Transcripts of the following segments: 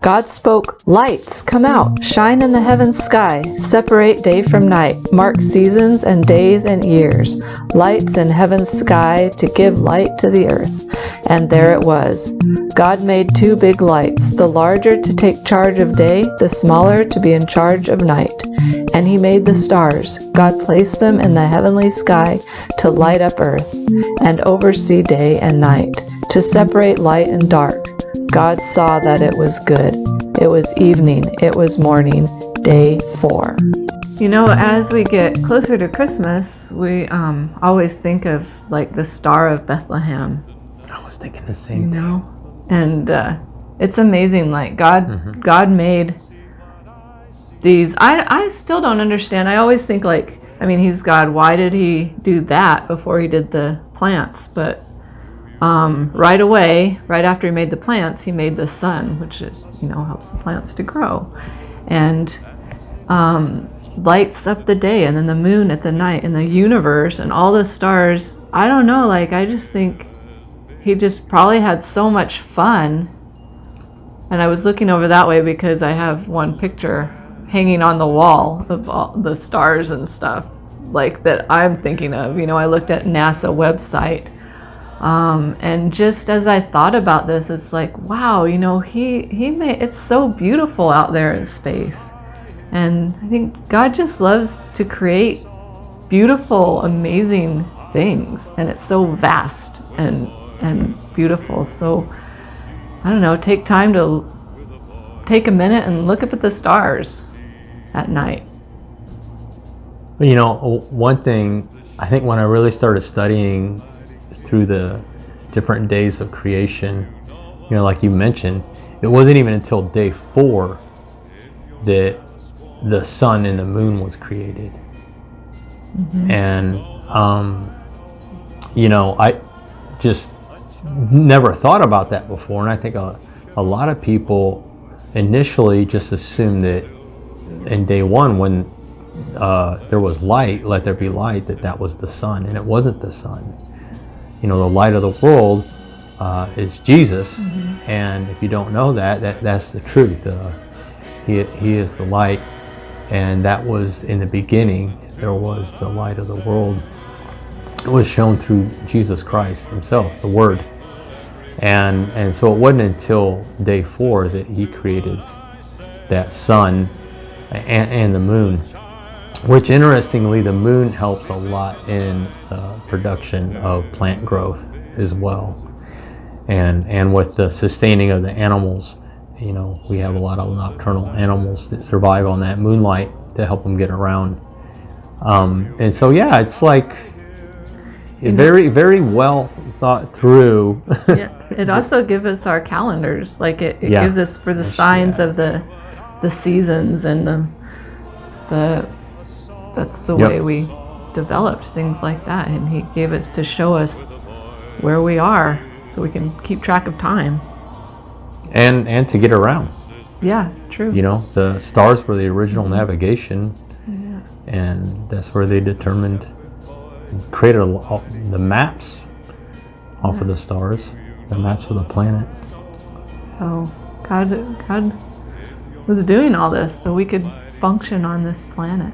God spoke, "Lights, come out, shine in the heaven's sky, separate day from night, mark seasons and days and years, lights in heaven's sky to give light to the earth." And there it was. God made two big lights, the larger to take charge of day, the smaller to be in charge of night. And he made the stars. God placed them in the heavenly sky to light up earth and oversee day and night, to separate light and dark. God saw that it was good. It was evening. It was morning. Day 4. You know, as we get closer to Christmas, we always think of like the Star of Bethlehem. I was thinking the same thing. You know? And it's amazing. Like God made these. I still don't understand. I always think like, I mean, he's God. Why did he do that before he did the plants? But right away, right after he made the plants, he made the sun, which is, you know, helps the plants to grow, and lights up the day, and then the moon at the night, and the universe, and all the stars. I don't know, like, I just think he just probably had so much fun. And I was looking over that way because I have one picture hanging on the wall of all the stars and stuff like that I'm thinking of. You know, I looked at NASA website. And just as I thought about this, it's like, wow, you know, he made it's so beautiful out there in space. And I think God just loves to create beautiful, amazing things. And it's so vast and beautiful. So, I don't know, take time to take a minute and look up at the stars at night. You know, one thing, I think when I really started studying through the different days of creation, you know, like you mentioned, it wasn't even until day 4 that the sun and the moon was created. And you know, I just never thought about that before, and I think a lot of people initially just assumed that in day 1, when there was light, let there be light, that was the sun, and it wasn't the sun. You know, the light of the world is Jesus, and if you don't know that's the truth. He is the light, and that was in the beginning. There was the light of the world. It was shown through Jesus Christ himself, the Word, and so it wasn't until day 4 that he created that sun and the moon. Which, interestingly, the moon helps a lot in the production of plant growth as well, and with the sustaining of the animals. You know, we have a lot of nocturnal animals that survive on that moonlight to help them get around. And so, yeah, it's like very, very well thought through. Yeah, it also gives us our calendars. Like it gives us for the signs of the seasons and the that's the way we developed things like that, and he gave it to show us where we are so we can keep track of time and to get around. Yeah, true. You know, the stars were the original navigation, and that's where they determined, created the maps off of the stars, the maps of the planet. Oh, God was doing all this so we could function on this planet.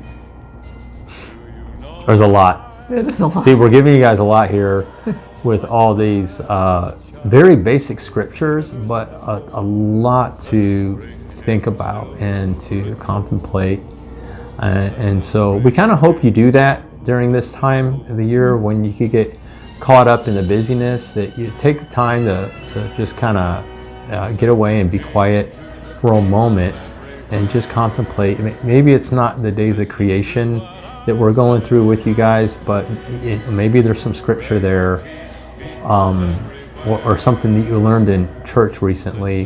There's a lot. It is a lot. See, we're giving you guys a lot here with all these very basic scriptures, but a lot to think about and to contemplate. And so we kind of hope you do that during this time of the year when you could get caught up in the busyness, that you take the time to just kind of get away and be quiet for a moment and just contemplate. Maybe it's not the days of creation that we're going through with you guys, but maybe there's some scripture there, or something that you learned in church recently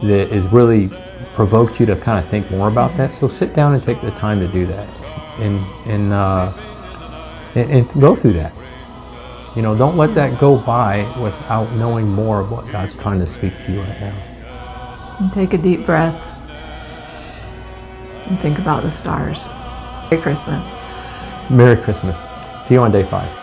that has really provoked you to kind of think more about that. So sit down and take the time to do that, and go through that. You know, don't let that go by without knowing more of what God's trying to speak to you right now. And take a deep breath and think about the stars. Merry Christmas. Merry Christmas. See you on day 5.